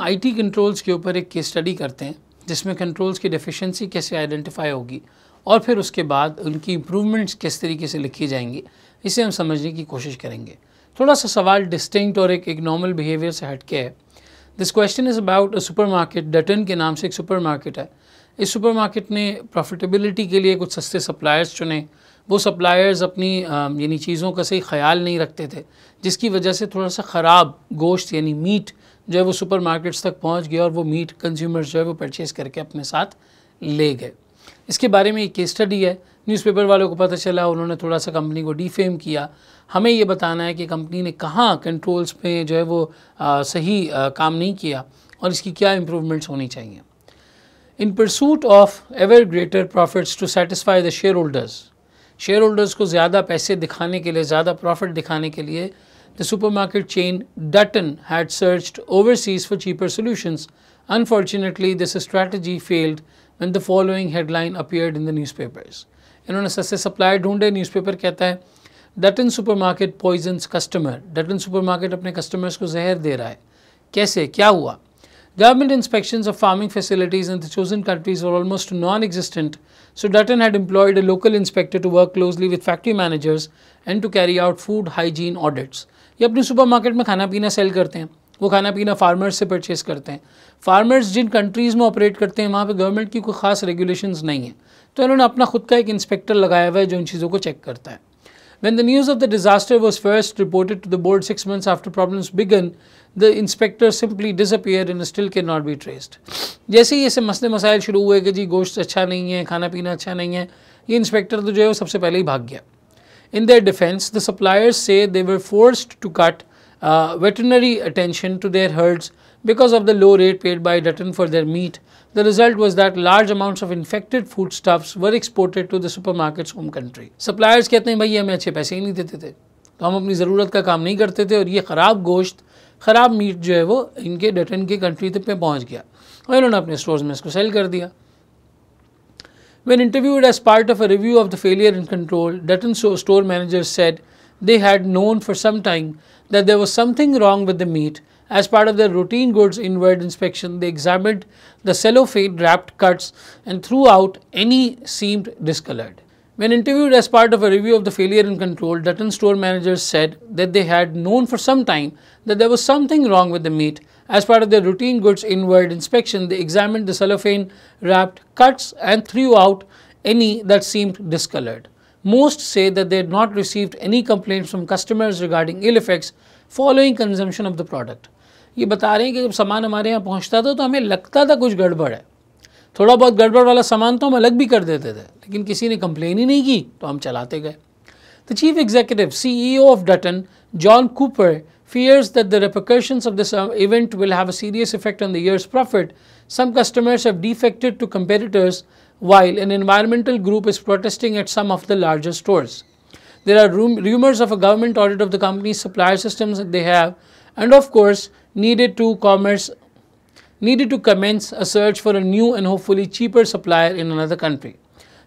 IT controls के ऊपर एक केस स्टडी करते हैं जिसमें कंट्रोल्स की डेफिशिएंसी कैसे आइडेंटिफाई होगी और फिर उसके बाद उनकी इम्प्रूवमेंट्स किस तरीके से लिखी जाएंगी, इसे हम समझने की कोशिश करेंगे। थोड़ा सा सवाल डिस्टिंक्ट और एक नॉर्मल बिहेवियर से हट के है। This question is about a supermarket. Dutton के नाम से एक सुपरमार्केट है। इस सुपरमार्केट ने प्रॉफिटेबिलिटी के लिए कुछ सस्ते सप्लायर्स चुने। वो सप्लायर्स अपनी यानी चीज़ों का सही ख्याल नहीं रखते थे, जिसकी वजह से थोड़ा सा ख़राब गोश्त यानी मीट जो है वो सुपरमार्केट्स तक पहुंच गया और वो मीट कंज्यूमर्स जो है वो परचेज़ करके अपने साथ ले गए। इसके बारे में एक केस स्टडी है। न्यूज़पेपर वालों को पता चला, उन्होंने थोड़ा सा कंपनी को डिफेम किया। हमें ये बताना है कि कंपनी ने कहाँ कंट्रोल्स पे जो है वो सही काम नहीं किया और इसकी क्या इम्प्रूवमेंट्स होनी चाहिए। In pursuit of ever greater profits to satisfy the shareholders को ज़्यादा पैसे दिखाने के लिए, ज़्यादा प्रॉफिट दिखाने के लिए the supermarket chain Dutton had searched overseas for cheaper solutions. Unfortunately, this strategy failed when the following headline appeared in the newspapers. इन्होंने सस्ते सप्लायर ढूंढे। न्यूज़पेपर कहता है Dutton supermarket poisons customer. Dutton supermarket अपने customers को जहर दे रहा है। कैसे, क्या हुआ? Government inspections of farming facilities in the chosen countries were almost non-existent, so Dutton had employed a local inspector to work closely with factory managers and to carry out food hygiene audits. ये अपने supermarket में खाना पीना cell करते हैं। वो खाना पीना फार्मर्स से परचेस करते हैं। फार्मर्स जिन कंट्रीज़ में ऑपरेट करते हैं वहाँ पे गवर्नमेंट की कोई ख़ास रेगुलेशंस नहीं है, तो इन्होंने अपना खुद का एक इंस्पेक्टर लगाया हुआ है जो इन चीज़ों को चेक करता है। When the news of the disaster was first reported to the board 6 months after problems began, the inspector simply disappeared and still cannot be traced. जैसे ही ऐसे मसले मसाइल शुरू हुए कि जी गोश्त अच्छा नहीं है, खाना पीना अच्छा नहीं है, ये इंस्पेक्टर तो जो है वो सबसे पहले ही भाग गया। In their defense, the suppliers say they were forced to cut veterinary attention to their herds because of the low rate paid by Dutton for their meat. The result was that large amounts of infected foodstuffs were exported to the supermarket's home country. Suppliers कहते हैं भाई हमें अच्छे पैसे ही नहीं देते थे, तो हम अपनी ज़रूरत का काम नहीं करते थे और ये ख़राब गोश्त, ख़राब मीट जो है वो इनके डटन की कंट्री तक पे पहुँच गया और इन्होंने अपने स्टोर्स में इसको सेल कर दिया। When interviewed as part of a review of the failure in control, Dutton store managers said they had known for some time that there was something wrong with the meat. As part of their routine goods inward inspection, they examined the cellophane wrapped cuts and threw out any seemed discolored. When interviewed as part of a review of the failure in control, Dutton store managers said that they had known for some time that there was something wrong with the meat. As part of their routine goods inward inspection, they examined the cellophane wrapped cuts and threw out any that seemed discolored. Most say that they had not received any complaints from customers regarding ill effects following consumption of the product. ये बता रहे हैं कि जब सामान हमारे यहाँ पहुँचता था तो हमें लगता था कुछ गड़बड़ है, थोड़ा बहुत गड़बड़ वाला सामान तो हम अलग भी कर देते थे, लेकिन किसी ने कंप्लेन ही नहीं की तो हम चलाते गए। The chief executive, CEO of Dutton, John Cooper, fears that the repercussions of this event will have a serious effect on the year's profit. Some customers have defected to competitors while an environmental group is protesting at some of the larger stores. There are rumors of a government audit of the company's supplier systems that they have, and of course needed to commence a search for a new and hopefully cheaper supplier in another country.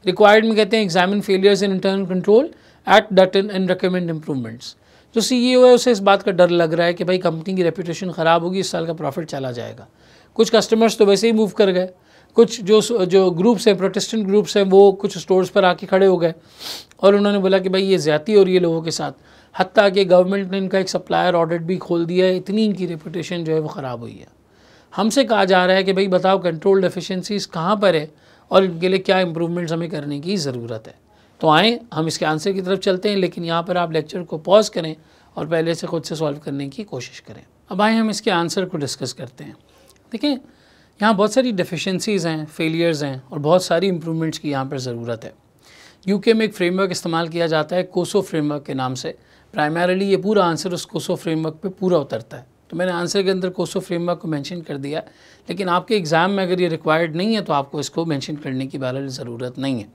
Required में कहते हैं examine failures in internal control at Dutton and recommend improvements. जो CEO है उसे इस बात का डर लग रहा है कि भाई कंपनी की रेपुटेशन ख़राब होगी, इस साल का प्रॉफिट चला जाएगा। कुछ कस्टमर्स तो वैसे ही मूव कर गए, कुछ जो ग्रुप्स हैं, प्रोटेस्टेंट ग्रुप्स हैं, वो कुछ स्टोर्स पर आके खड़े हो गए और उन्होंने बोला कि भाई ये ज़्यादती हो रही है लोगों के साथ। हत्ता कि गवर्नमेंट ने इनका एक सप्लायर ऑडिट भी खोल दिया है, इतनी इनकी रेपुटेशन जो है वो ख़राब हुई है। हमसे कहा जा रहा है कि भाई बताओ कंट्रोल डेफिशिएंसीज कहाँ पर है और इनके लिए क्या इंप्रूवमेंट्स हमें करने की ज़रूरत है। तो आएँ हम इसके आंसर की तरफ चलते हैं, लेकिन यहाँ पर आप लेक्चर को पॉज करें और पहले से खुद से सॉल्व करने की कोशिश करें। अब आए हम इसके आंसर को डिस्कस करते हैं। देखिए यहाँ बहुत सारी डेफिशिएंसीज़ हैं, फेलियर्स हैं और बहुत सारी इंप्रूवमेंट्स की यहाँ पर ज़रूरत है। यूके में एक फ्रेमवर्क इस्तेमाल किया जाता है कोसो फ्रेमवर्क के नाम से। प्राइमरीली ये पूरा आंसर उस कोसो फ्रेमवर्क पे पूरा उतरता है, तो मैंने आंसर के अंदर कोसो फ्रेमवर्क को मेंशन कर दिया, लेकिन आपके एग्ज़ाम में अगर ये रिक्वायर्ड नहीं है तो आपको इसको मेंशन करने की बहरहाल ज़रूरत नहीं है।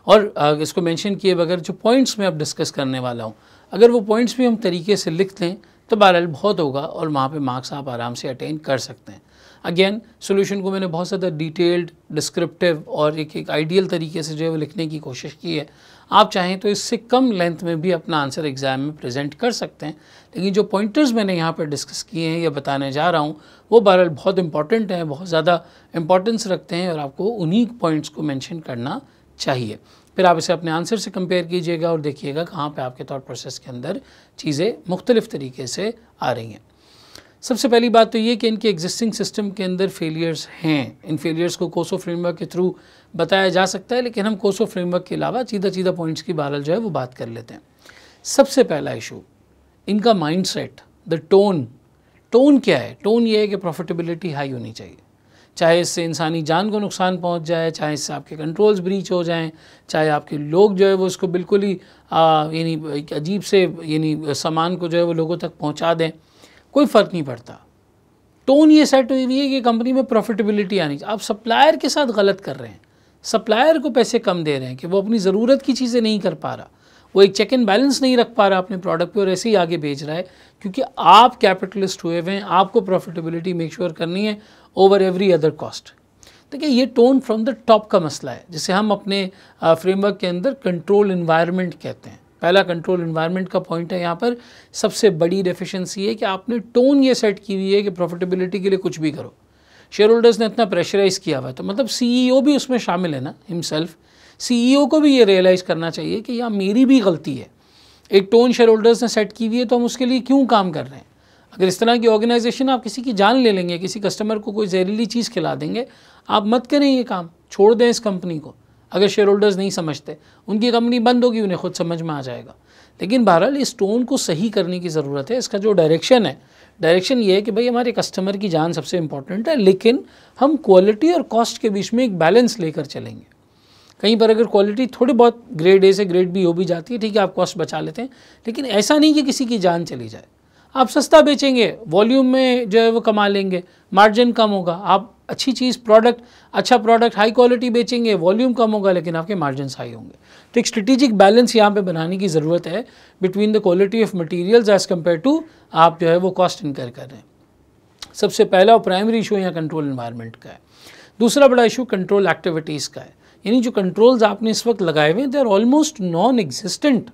और इसको मेंशन किए बगैर जो पॉइंट्स मैं अब डिस्कस करने वाला हूँ, अगर वो पॉइंट्स भी हम तरीके से लिख लें तो बहरहाल बहुत होगा और वहाँ पे मार्क्स आप आराम से अटेन कर सकते हैं। अगेन सोल्यूशन को मैंने बहुत ज़्यादा डिटेल्ड, डिस्क्रिप्टिव और एक आइडियल तरीके से जो है वो लिखने की कोशिश की है। आप चाहें तो इससे कम लेंथ में भी अपना आंसर एग्ज़ाम में प्रेजेंट कर सकते हैं, लेकिन जो पॉइंटर्स मैंने यहाँ पर डिस्कस किए हैं या बताने जा रहा हूँ वो बहरहाल बहुत इंपॉर्टेंट हैं, बहुत ज़्यादा इंपॉर्टेंस रखते हैं और आपको उन्हीं पॉइंट्स को मेंशन करना चाहिए। फिर आप इसे अपने आंसर से कंपेयर कीजिएगा और देखिएगा कहाँ पे आपके थॉट प्रोसेस के अंदर चीज़ें मुख्तलिफ़ तरीके से आ रही हैं। सबसे पहली बात तो ये कि इनके एग्जिस्टिंग सिस्टम के अंदर फेलियर्स हैं। इन फेलियर्स को कोसो फ्रेमवर्क के थ्रू बताया जा सकता है, लेकिन हम कोसो फ्रेमवर्क के अलावा सीधा पॉइंट्स की बहरहाल जो है वो बात कर लेते हैं। सबसे पहला इशू इनका माइंडसेट, द टोन क्या है? टोन ये है कि प्रॉफिटेबिलिटी हाई होनी चाहिए, चाहे इससे इंसानी जान को नुकसान पहुंच जाए, चाहे इससे आपके कंट्रोल्स ब्रीच हो जाएं, चाहे आपके लोग जो है वो उसको बिल्कुल ही यानी एक अजीब से यानी सामान को जो है वो लोगों तक पहुंचा दें, कोई फ़र्क नहीं पड़ता। टोन ये सेट हुई है कि कंपनी में प्रॉफिटेबिलिटी आनी चाहिए। आप सप्लायर के साथ गलत कर रहे हैं, सप्लायर को पैसे कम दे रहे हैं कि वो अपनी ज़रूरत की चीज़ें नहीं कर पा रहा, वो एक चेक एंड बैलेंस नहीं रख पा रहा अपने प्रोडक्ट पे और ऐसे ही आगे भेज रहा है, क्योंकि आप कैपिटलिस्ट हुए हुए हैं, आपको प्रॉफिटेबिलिटी मेक श्योर करनी है ओवर एवरी अदर कॉस्ट। देखिए ये टोन फ्रॉम द टॉप का मसला है, जिसे हम अपने फ्रेमवर्क के अंदर कंट्रोल इन्वायरमेंट कहते हैं। पहला कंट्रोल इन्वायरमेंट का पॉइंट है यहाँ पर। सबसे बड़ी डेफिशिएंसी है कि आपने टोन ये सेट की हुई है कि प्रॉफिटेबिलिटी के लिए कुछ भी करो। शेयर होल्डर्स ने इतना प्रेशराइज किया हुआ है, तो मतलब सीईओ भी उसमें शामिल है ना हिमसेल्फ। सीईओ को भी ये रियलाइज़ करना चाहिए कि यहाँ मेरी भी गलती है। एक टोन शेयर होल्डर्स ने सेट की हुई है, तो हम उसके लिए क्यों काम कर रहे हैं? अगर इस तरह की ऑर्गेनाइजेशन आप किसी की जान ले लेंगे, किसी कस्टमर को कोई जहरीली चीज़ खिला देंगे, आप मत करें ये काम, छोड़ दें इस कंपनी को। अगर शेयर होल्डर्स नहीं समझते, उनकी कंपनी बंद होगी, उन्हें खुद समझ में आ जाएगा। लेकिन बहरहाल इस टोन को सही करने की ज़रूरत है। इसका जो डायरेक्शन है, डायरेक्शन ये है कि भाई हमारे कस्टमर की जान सबसे इंपॉर्टेंट है, लेकिन हम क्वालिटी और कॉस्ट के बीच में एक बैलेंस लेकर चलेंगे। कहीं पर अगर क्वालिटी थोड़ी बहुत ग्रेड ए से ग्रेड बी हो भी जाती है, ठीक है, आप कॉस्ट बचा लेते हैं, लेकिन ऐसा नहीं कि किसी की जान चली जाए। आप सस्ता बेचेंगे, वॉल्यूम में जो है वो कमा लेंगे, मार्जिन कम होगा। आप अच्छी चीज़, प्रोडक्ट, अच्छा प्रोडक्ट, हाई क्वालिटी बेचेंगे, वॉल्यूम कम होगा, लेकिन आपके मार्जिन हाई होंगे। तो एक स्ट्रेटेजिक बैलेंस यहाँ पे बनाने की ज़रूरत है between the quality of materials as compare to आप जो है वो कॉस्ट इनकर कर रहे हैं। सबसे पहला और प्राइमरी इशू यहाँ कंट्रोल एनवायरनमेंट का है। दूसरा बड़ा इशू कंट्रोल एक्टिविटीज़ का है, यानी जो कंट्रोल्स आपने इस वक्त लगाए हुए हैं they are almost non existent.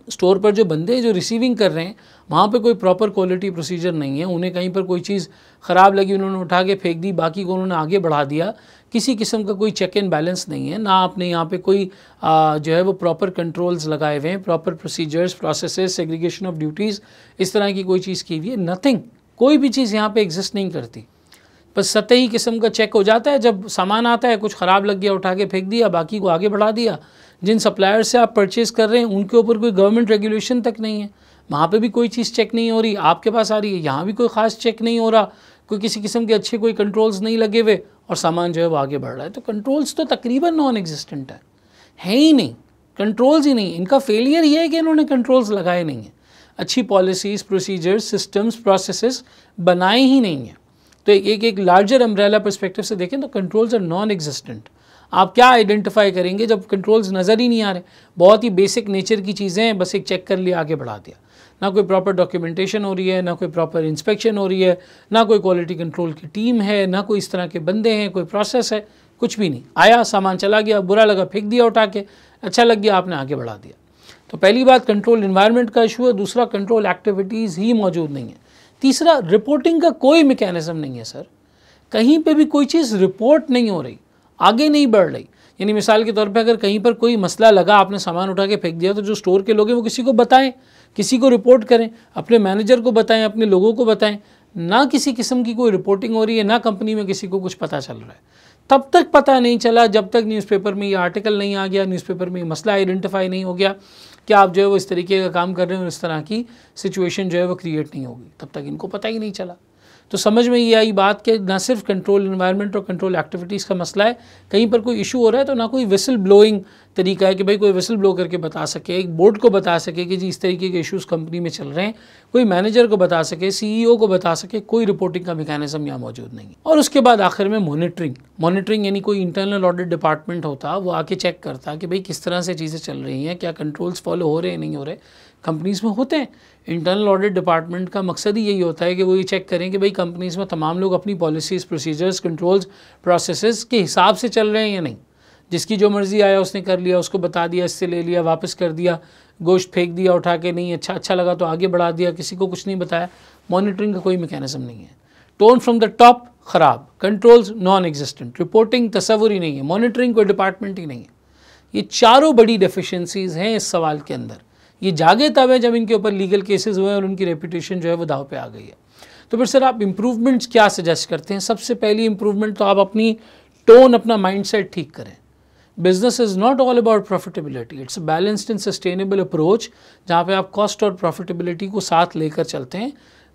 Store पर जो बंदे जो रिसीविंग कर रहे हैं, वहाँ पे कोई प्रॉपर क्वालिटी प्रोसीजर नहीं है। उन्हें कहीं पर कोई चीज़ ख़राब लगी, उन्होंने उठा के फेंक दी, बाकी को उन्होंने आगे बढ़ा दिया। किसी किस्म का कोई चेक एंड बैलेंस नहीं है, ना आपने यहाँ पे कोई जो है वो प्रॉपर कंट्रोल्स लगाए हुए हैं, proper procedures, processes, segregation of duties, इस तरह की कोई चीज़ की हुई है। नथिंग, कोई भी चीज़ यहाँ पे एग्जिस्ट नहीं करती। बस सतही किस्म का चेक हो जाता है, जब सामान आता है कुछ ख़राब लग गया, उठा के फेंक दिया, बाकी को आगे बढ़ा दिया। जिन सप्लायर से आप परचेज़ कर रहे हैं उनके ऊपर कोई गवर्नमेंट रेगुलेशन तक नहीं है, वहाँ पे भी कोई चीज़ चेक नहीं हो रही, आपके पास आ रही है, यहाँ भी कोई ख़ास चेक नहीं हो रहा, कोई किसी किस्म के अच्छे कोई कंट्रोल्स नहीं लगे हुए और सामान जो है वो आगे बढ़ रहा है। तो कंट्रोल्स तो तकरीबन नॉन एग्जिस्टेंट है ही नहीं, कंट्रोल्स ही नहीं। इनका फेलियर ये है कि इन्होंने कंट्रोल्स लगाए नहीं हैं, अच्छी पॉलिसीज़, प्रोसीजर्स, सिस्टम्स, प्रोसेसेस बनाए ही नहीं हैं। तो एक लार्जर अम्ब्रेला पर्सपेक्टिव से देखें तो कंट्रोल्स आर नॉन एग्जिस्टेंट। आप क्या आइडेंटिफाई करेंगे जब कंट्रोल्स नज़र ही नहीं आ रहे? बहुत ही बेसिक नेचर की चीज़ें हैं, बस एक चेक कर लिया, आगे बढ़ा दिया। ना कोई प्रॉपर डॉक्यूमेंटेशन हो रही है, ना कोई प्रॉपर इंस्पेक्शन हो रही है, ना कोई क्वालिटी कंट्रोल की टीम है, ना कोई इस तरह के बंदे हैं, कोई प्रोसेस है, कुछ भी नहीं। आया, सामान चला गया, बुरा लगा फेंक दिया उठा के, अच्छा लग गया आपने आगे बढ़ा दिया। तो पहली बात कंट्रोल इन्वायरमेंट का इशू है। दूसरा, कंट्रोल एक्टिविटीज़ ही मौजूद नहीं है। तीसरा, रिपोर्टिंग का कोई मैकेनिज्म नहीं है सर, कहीं पे भी कोई चीज़ रिपोर्ट नहीं हो रही, आगे नहीं बढ़ रही। यानी मिसाल के तौर पे अगर कहीं पर कोई मसला लगा, आपने सामान उठा के फेंक दिया, तो जो स्टोर के लोग हैं वो किसी को बताएं, किसी को रिपोर्ट करें, अपने मैनेजर को बताएं, अपने लोगों को बताएं। ना किसी किस्म की कोई रिपोर्टिंग हो रही है, ना कंपनी में किसी को कुछ पता चल रहा है। तब तक पता नहीं चला जब तक न्यूज़पेपर में ये आर्टिकल नहीं आ गया, न्यूज़पेपर में ये मसला आइडेंटिफाई नहीं हो गया कि आप जो है वो इस तरीके का काम कर रहे हैं और इस तरह की सिचुएशन जो है वो क्रिएट नहीं होगी, तब तक इनको पता ही नहीं चला। तो समझ में ये आई बात कि ना सिर्फ कंट्रोल एनवायरनमेंट और कंट्रोल एक्टिविटीज़ का मसला है, कहीं पर कोई इशू हो रहा है तो ना कोई विसल ब्लोइंग तरीका है कि भाई कोई विसल ब्लो करके बता सके, एक बोर्ड को बता सके कि जी इस तरीके के इश्यूज़ कंपनी में चल रहे हैं, कोई मैनेजर को बता सके, CEO को बता सके, कोई रिपोर्टिंग का मैकेनिज्म यहाँ मौजूद नहीं है। और उसके बाद आखिर में मॉनिटरिंग यानी कोई इंटरनल ऑडिट डिपार्टमेंट होता, वो आके चेक करता कि भाई किस तरह से चीज़ें चल रही हैं, क्या कंट्रोल्स फॉलो हो रहे हैं नहीं हो रहे। कंपनीज़ में होते हैं, इंटरनल ऑडिट डिपार्टमेंट का मकसद ही यही होता है कि वो ये चेक करें कि भाई कंपनीज़ में तमाम लोग अपनी पॉलिसीज़, प्रोसीजर्स, कंट्रोल्स, प्रोसेसेस के हिसाब से चल रहे हैं या नहीं। जिसकी जो मर्ज़ी आया उसने कर लिया, उसको बता दिया, इससे ले लिया, वापस कर दिया, गोश्त फेंक दिया उठा के, नहीं अच्छा लगा तो आगे बढ़ा दिया, किसी को कुछ नहीं बताया। मॉनिटरिंग का कोई मैकेनिज्म नहीं है। टोन फ्रॉम द टॉप ख़राब, कंट्रोल्स नॉन एग्जिस्टेंट, रिपोर्टिंग तस्वुर ही नहीं है, मॉनिटरिंग कोई डिपार्टमेंट ही नहीं है। ये चारों बड़ी डेफिशिएंसीज़ हैं इस सवाल के अंदर। ये जागे तब है जब इनके ऊपर लीगल केसेस हुए और उनकी रेपुटेशन जो है वो दाव पे आ गई है। तो फिर सर आप इम्प्रूवमेंट्स क्या सजेस्ट करते हैं? सबसे पहली इम्प्रूवमेंट तो आप अपनी टोन, अपना माइंडसेट ठीक करें। Business is not all about profitability, it's a balanced and sustainable approach, जहाँ पे आप कॉस्ट और प्रॉफिटेबिलिटी को साथ लेकर चलते हैं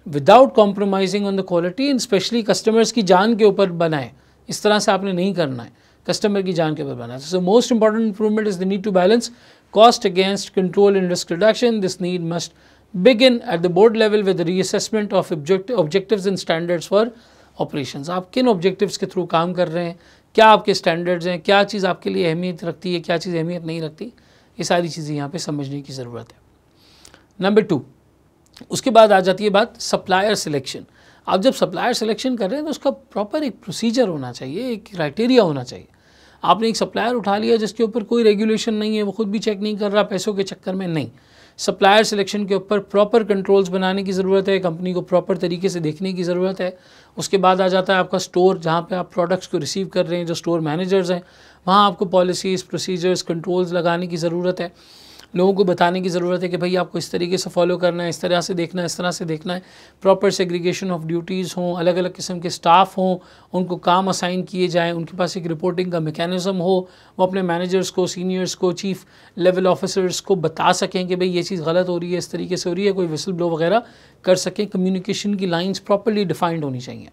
without compromising on the quality, and specially customers की जान के ऊपर बनाए। इस तरह से आपने नहीं करना है, कस्टमर की जान के ऊपर बनाए। So most important improvement is the need to balance cost against control and risk reduction. This need must begin at the board level with the reassessment of objectives and standards for operations. आप किन objectives के through काम कर रहे हैं, क्या आपके standards हैं, क्या चीज़ आपके लिए अहमियत रखती है, क्या चीज़ अहमियत नहीं रखती, ये सारी चीज़ें यहाँ पे समझने की ज़रूरत है। नंबर 2, उसके बाद आ जाती है बात सप्लायर सिलेक्शन। आप जब सप्लायर सिलेक्शन कर रहे हैं तो उसका प्रॉपर एक प्रोसीजर होना चाहिए, एक क्राइटेरिया होना चाहिए। आपने एक सप्लायर उठा लिया जिसके ऊपर कोई रेगुलेशन नहीं है, वो खुद भी चेक नहीं कर रहा पैसों के चक्कर में, नहीं। सप्लायर सिलेक्शन के ऊपर प्रॉपर कंट्रोल्स बनाने की ज़रूरत है, कंपनी को प्रॉपर तरीके से देखने की ज़रूरत है। उसके बाद आ जाता है आपका स्टोर, जहाँ पे आप प्रोडक्ट्स को रिसीव कर रहे हैं, जो स्टोर मैनेजर्स हैं, वहाँ आपको पॉलिसीज़, प्रोसीजर्स, कंट्रोल्स लगाने की ज़रूरत है। लोगों को बताने की ज़रूरत है कि भाई आपको इस तरीके से फॉलो करना है, इस तरह से देखना है, इस तरह से देखना है। प्रॉपर सेग्रीगेशन ऑफ ड्यूटीज़ हों, अलग अलग किस्म के स्टाफ हों, उनको काम असाइन किए जाएं, उनके पास एक रिपोर्टिंग का मैकेनिज़्म हो, वो अपने मैनेजर्स को, सीनियर्स को, चीफ लेवल ऑफिसर्स को बता सकें कि भाई ये चीज़ गलत हो रही है, इस तरीके से हो रही है, कोई विसल ब्लो वगैरह कर सकें। कम्युनिकेशन की लाइन्स प्रॉपरली डिफाइंड होनी चाहिए।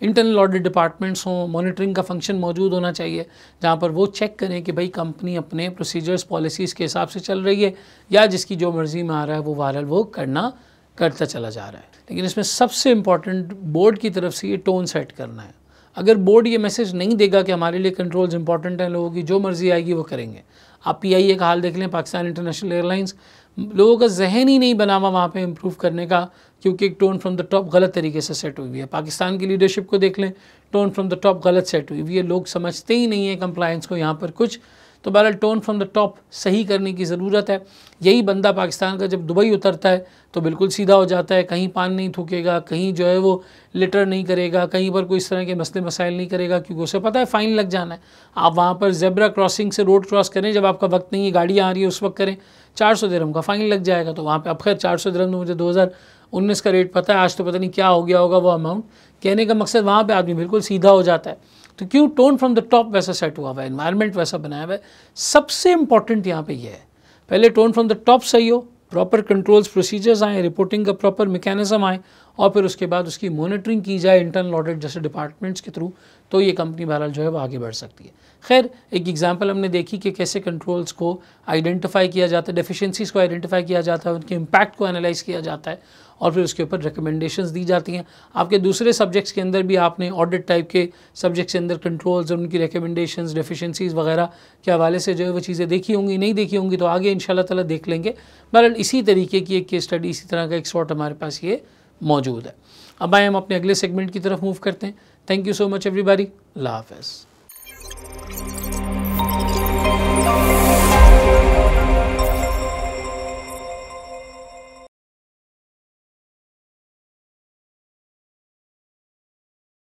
इंटरनल ऑडिट डिपार्टमेंट्स हों, मॉनिटरिंग का फंक्शन मौजूद होना चाहिए, जहाँ पर वो चेक करें कि भाई कंपनी अपने प्रोसीजर्स, पॉलिसीज़ के हिसाब से चल रही है या जिसकी जो मर्ज़ी में आ रहा है वो वायरल वो करता चला जा रहा है। लेकिन इसमें सबसे इम्पॉर्टेंट बोर्ड की तरफ से ये टोन सेट करना है। अगर बोर्ड ये मैसेज नहीं देगा कि हमारे लिए कंट्रोल्स इंपॉर्टेंट हैं, लोगों की जो मर्ज़ी आएगी वो करेंगे। आप PIA का हाल देख लें, पाकिस्तान इंटरनेशनल एयरलाइंस, लोगों का जहन ही नहीं बना हुआ वहाँ पे इम्प्रूव करने का, क्योंकि एक टोन फ्रॉम द टॉप गलत तरीके से सेट हुई है। पाकिस्तान की लीडरशिप को देख लें, टोन फ्रॉम द टॉप गलत सेट हुई है, लोग समझते ही नहीं है कंप्लायंस को यहाँ पर कुछ। तो बहरहाल टोन फ्रॉम द टॉप सही करने की ज़रूरत है। यही बंदा पाकिस्तान का जब दुबई उतरता है तो बिल्कुल सीधा हो जाता है, कहीं पान नहीं थूकेगा, कहीं जो है वो लिटर नहीं करेगा, कहीं पर कोई इस तरह के मसले मसाइल नहीं करेगा, क्योंकि उसे पता है फ़ाइन लग जाना है। आप वहाँ पर ज़ेब्रा क्रॉसिंग से रोड क्रॉस करें, जब आपका वक्त नहीं है, गाड़ियाँ आ रही है उस वक्त करें, 400 दिरहम का फ़ाइन लग जाएगा। तो वहाँ पर अब खैर 400 दिरहम तो मुझे 2019 का रेट पता है, आज तो पता नहीं क्या हो गया होगा वो अमाउंट। कहने का मकसद वहाँ पर आदमी बिल्कुल सीधा हो जाता है। तो क्यों टोन फ्रॉम द टॉप वैसा सेट हुआ हुआ है, एनवायरनमेंट वैसा बनाया हुआ है। सबसे इंपॉर्टेंट यहाँ पे ये है, पहले टोन फ्रॉम द टॉप सही हो, प्रॉपर कंट्रोल्स, प्रोसीजर्स आए, रिपोर्टिंग का प्रॉपर मैकेनिज्म आए, और फिर उसके बाद उसकी मॉनिटरिंग की जाए इंटरनल ऑडिट जैसे डिपार्टमेंट्स के थ्रू, तो ये कंपनी बहरहाल जो है वो आगे बढ़ सकती है। खैर एक एग्जांपल हमने देखी कि कैसे कंट्रोल्स को आइडेंटिफाई किया जाता है, डेफिशिएंसीज़ को आइडेंटिफाई किया जाता है, उनके इम्पैक्ट को एनालाइज किया जाता है, और फिर उसके ऊपर रिकमेंडेशंस दी जाती हैं। आपके दूसरे सब्जेक्ट्स के अंदर भी आपने ऑडिट टाइप के सब्जेक्ट्स के अंदर कंट्रोल्स और उनकी रिकमेंडेशंस, डेफिशिएंसीज़ वगैरह के हवाले से जो है वो चीज़ें देखी होंगी, नहीं देखी होंगी तो आगे इंशाल्लाह ताला देख लेंगे। बहरहाल इसी तरीके की एक केस स्टडी, इसी तरह का एक शॉर्ट हमारे पास ये मौजूद है। अब आए हम अपने अगले सेगमेंट की तरफ मूव करते हैं। Thank you so much everybody, अल्लाह हाफ़िज़।